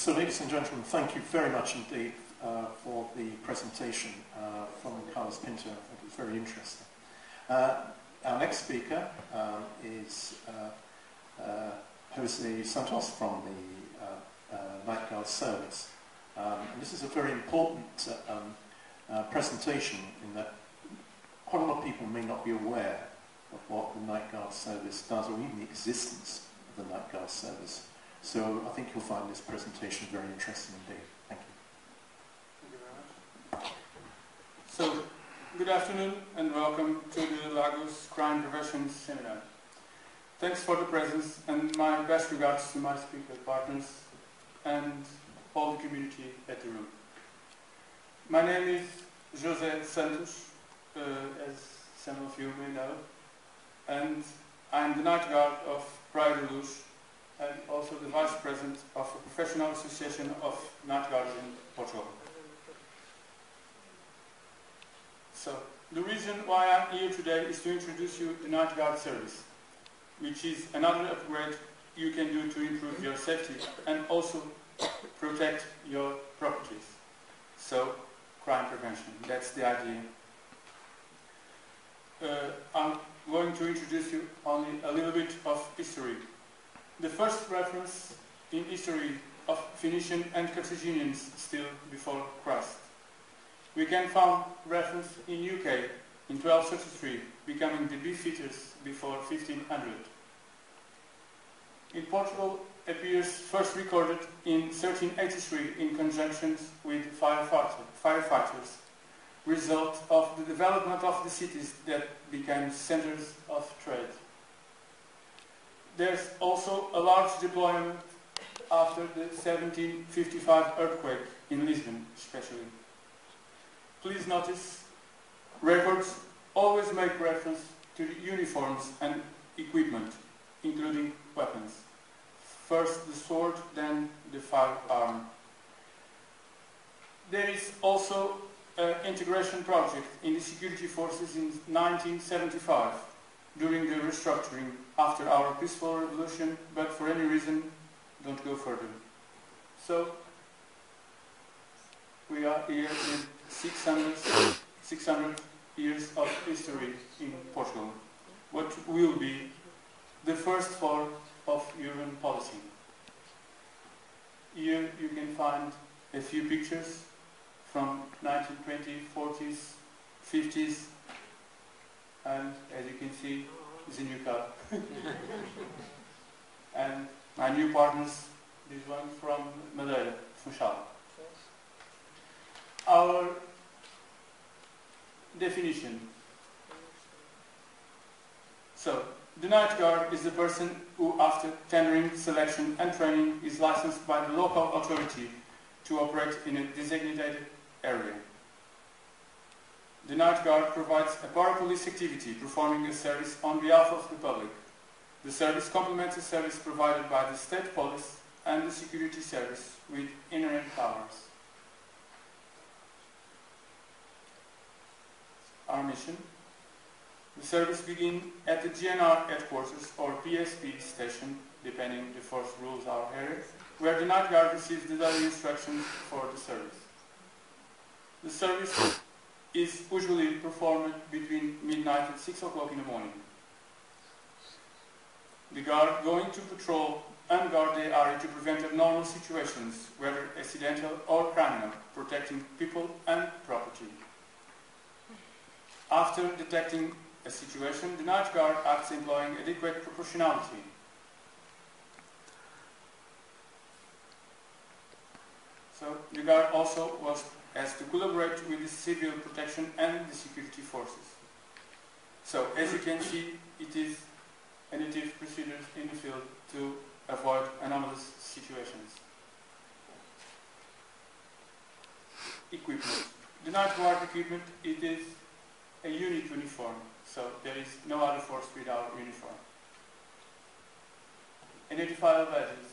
So, ladies and gentlemen, thank you very much indeed for the presentation from Carlos Pinto. I think it's very interesting. Our next speaker is José Santos from the Night Guard Service. And this is a very important presentation in that quite a lot of people may not be aware of what the Night Guard Service does, or even the existence of the Night Guard Service. So I think you'll find this presentation very interesting indeed. Thank you. Thank you very much. So, good afternoon and welcome to the Lagos Crime Prevention Seminar. Thanks for the presence and my best regards to my speaker partners and all the community at the room. My name is José Santos, as some of you may know, and I'm the Night Guard of Praia de Luz, and also the Vice-President of the Professional Association of Night Guards in Portugal. So, the reason why I'm here today is to introduce you the Night Guard service, which is another upgrade you can do to improve your safety and also protect your properties. So, crime prevention, that's the idea. I'm going to introduce you only a little bit of history. The first reference in history of Phoenician and Carthaginians still before Christ. We can find reference in UK in 1233, becoming the beefeaters before 1500. In Portugal appears first recorded in 1383 in conjunction with firefighters, result of the development of the cities that became centers of trade. There's also a large deployment after the 1755 earthquake in Lisbon, especially. Please notice, records always make reference to the uniforms and equipment, including weapons. First the sword, then the firearm. There is also an integration project in the security forces in 1975, during the restructuring after our peaceful revolution, but for any reason, don't go further. So, we are here with 600 years of history in Portugal, what will be the first form of urban policy. Here you can find a few pictures from 1920s, 40s, 50s, and as you can see, it's a new car. And my new partners, this one from Madeira, Funchal. Our definition. So, the Night Guard is the person who, after tendering, selection and training, is licensed by the local authority to operate in a designated area. The Night Guard provides a para-police activity, performing a service on behalf of the public. The service complements the service provided by the state police and the security service with inherent powers. Our mission. The service begins at the GNR headquarters or PSP station, depending the force rules our area, where the Night Guard receives the daily instructions for the service. The service is usually performed between midnight and 6 o'clock in the morning. The guard going to patrol and guard the area to prevent abnormal situations, whether accidental or criminal, protecting people and property. After detecting a situation, the Night Guard acts employing adequate proportionality. So the guard also has to collaborate with the civil protection and the security forces. So, as you can see, it is additive procedures in the field to avoid anomalous situations. Equipment. The Night Guard equipment, it is a unit uniform, so there is no other force without uniform. Identifiable badges.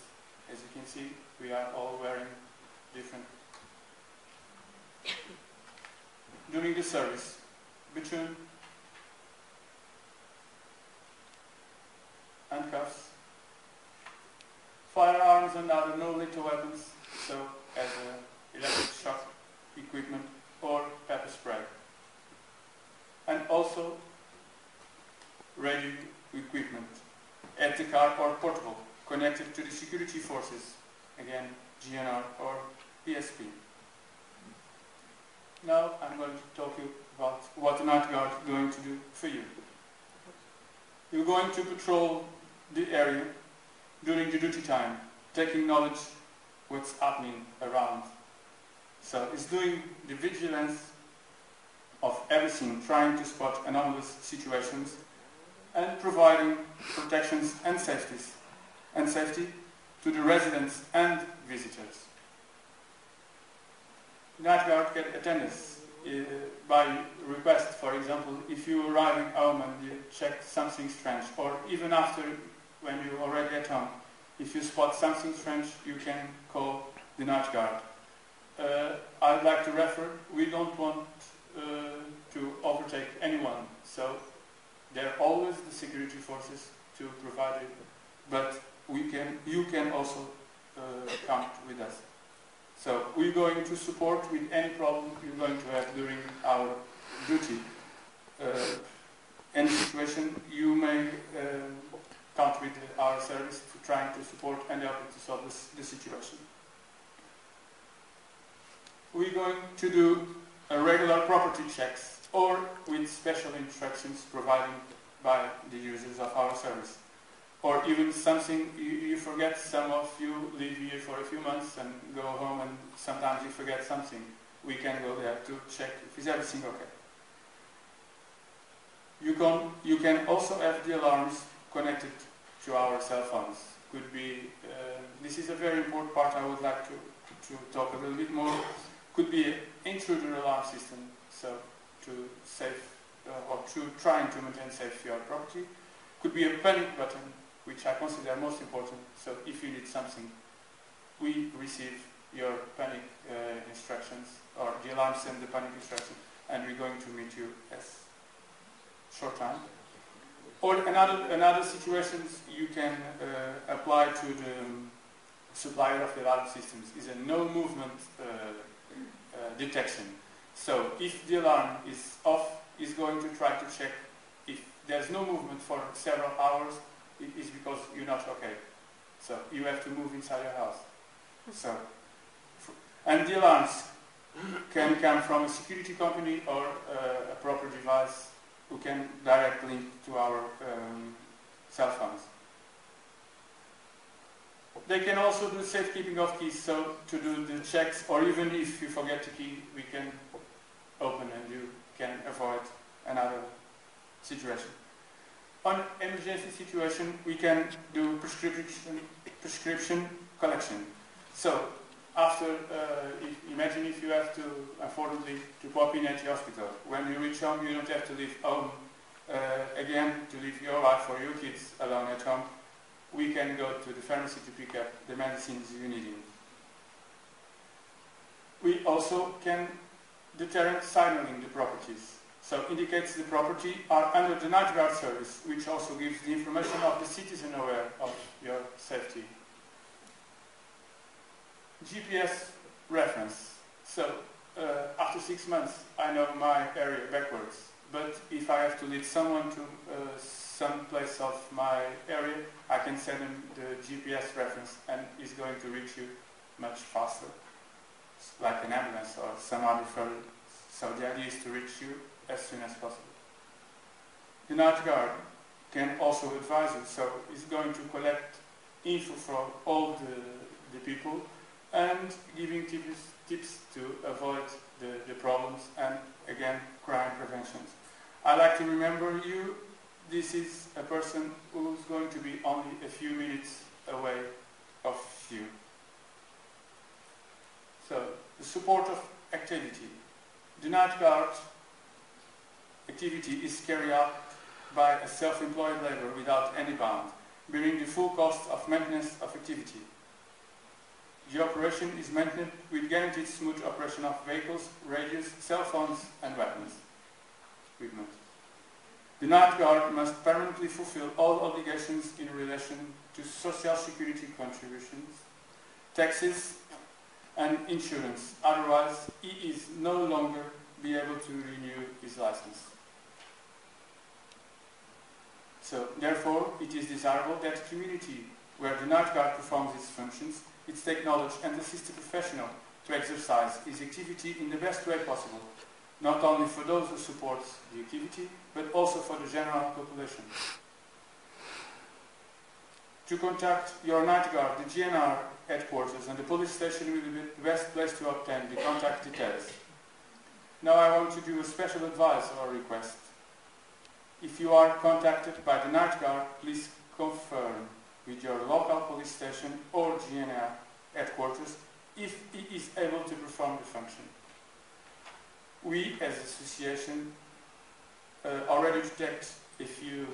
As you can see, we are all wearing different. During the service, baton, handcuffs, firearms and other non-lethal weapons so as electric shock equipment or pepper spray. And also radio equipment at the car or portable, connected to the security forces, again GNR or PSP. Now I'm going to talk to you about what the night guard is going to do for you. You're going to patrol the area during the duty time, taking knowledge what's happening around. So it's doing the vigilance of everything, trying to spot anomalous situations and providing protections and safety to the residents and visitors. Night guard can attend us by request. For example, if you arrive at home and you check something strange, or even after when you're already at home, if you spot something strange, you can call the night guard. I'd like to refer, we don't want to overtake anyone, so they're always the security forces to provide it, but you can also count with us. So we're going to support with any problem you're going to have during our duty. Any situation, you may count with our service to trying to support and help you to solve the situation. We're going to do regular property checks or with special instructions provided by the users of our service. Or even something you forget, some of you live here for a few months and go home and sometimes you forget something. We can go there to check if is everything okay. You can also have the alarms connected to our cell phones. Could be, this is a very important part I would like to talk a little bit more. Could be an intruder alarm system, so to save or to trying to maintain safety of property. Could be a panic button, which I consider most important. So if you need something, we receive your panic instructions, or the alarm send the panic instruction, and we're going to meet you as short time. Or another situations you can apply to the supplier of the alarm systems is a no movement detection. So if the alarm is off, it's going to try to check if there's no movement for several hours, it is because you're not okay. So you have to move inside your house. So, and the alarms can come from a security company or a proper device who can directly link to our cell phones. They can also do safekeeping of keys, so to do the checks, or even if you forget the key, we can open and you can avoid another situation. On emergency situation, we can do prescription collection. So after, imagine if you have to, unfortunately, to pop in at the hospital. When you reach home, you don't have to leave home again, to leave your wife or your kids alone at home. We can go to the pharmacy to pick up the medicines you need. We also can deterrent signaling the properties. So indicates the property are under the night guard service, which also gives the information of the citizen aware of your safety. GPS reference. So after 6 months, I know my area backwards. But if I have to lead someone to some place of my area, I can send him the GPS reference and he's going to reach you much faster, like an ambulance or some other further. So the idea is to reach you as soon as possible. The night guard can also advise you, so he's going to collect info from all the people and giving tips to avoid the problems and, again, crime preventions. I like to remember you, this is a person who's going to be only a few minutes away of you. So, the support of activity. The night guard activity is carried out by a self-employed labor without any bound, bearing the full cost of maintenance of activity. The operation is maintained with guaranteed smooth operation of vehicles, radios, cell phones and weapons. Equipment. The night guard must permanently fulfill all obligations in relation to social security contributions, taxes, and insurance. Otherwise, he is no longer be able to renew his license. So, therefore, it is desirable that the community where the night guard performs its functions, its take knowledge and assist the professional to exercise his activity in the best way possible, not only for those who support the activity, but also for the general population. To contact your night guard, the GNR headquarters and the police station will be the best place to obtain the contact details. Now I want to do a special advice or request. If you are contacted by the night guard, please confirm with your local police station or GNR headquarters if he is able to perform the function. We, as an association, already detect a few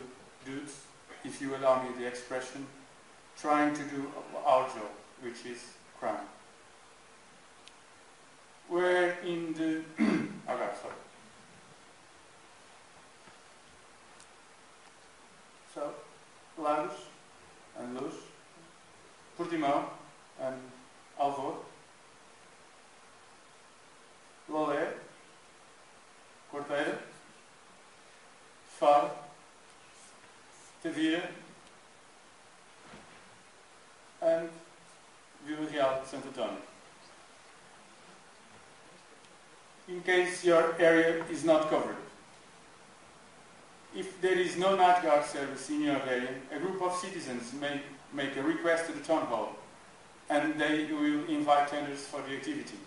dudes, if you allow me the expression, trying to do our job, which is crime. We're in the Algarve, sorry. So, Lagos and Luz, Portimão and Alvor, Lolé, Corteira, Faro, Tavira, and Vila Real, Santo António. In case your area is not covered. If there is no night guard service in your area, a group of citizens may make a request to the town hall and they will invite tenders for the activity.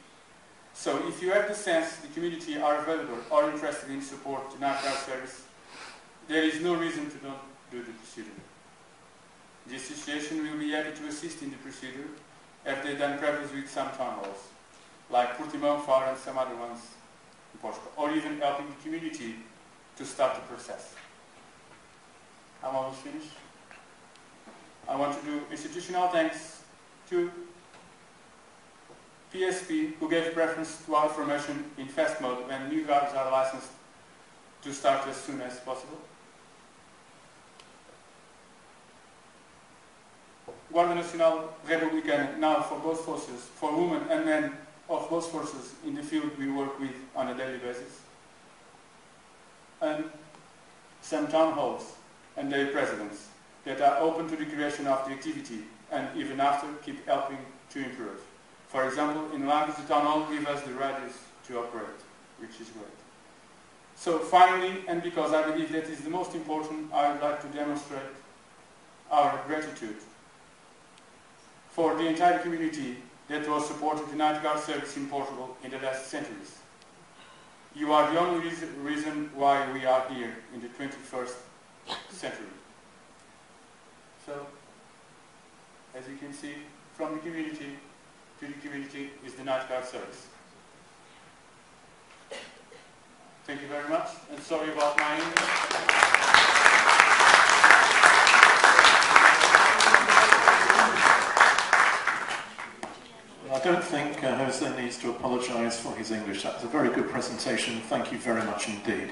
So if you have the sense the community are available or interested in support to night guard service, there is no reason to not do the procedure. The association will be happy to assist in the procedure as they done previously with some town halls, like Portimão, Faro and some other ones in Portugal, or even helping the community to start the process. I'm almost finished. I want to do institutional thanks to PSP, who gave preference to our formation in fast mode when new guards are licensed to start as soon as possible. Guarda Nacional Republicana, now for both forces, for women and men of both forces in the field we work with on a daily basis. And some town halls and their presidents that are open to the creation of the activity and even after keep helping to improve. For example, in Lagos, the town hall gives us the radius to operate, which is great. So finally, and because I believe that is the most important, I would like to demonstrate our gratitude for the entire community that was supporting the night guard service in Portugal in the last centuries. You are the only reason why we are here in the 21st century. So, as you can see, from the community to the community is the night guard service. Thank you very much, and sorry about my English. I don't think Jose needs to apologise for his English. That was a very good presentation. Thank you very much indeed.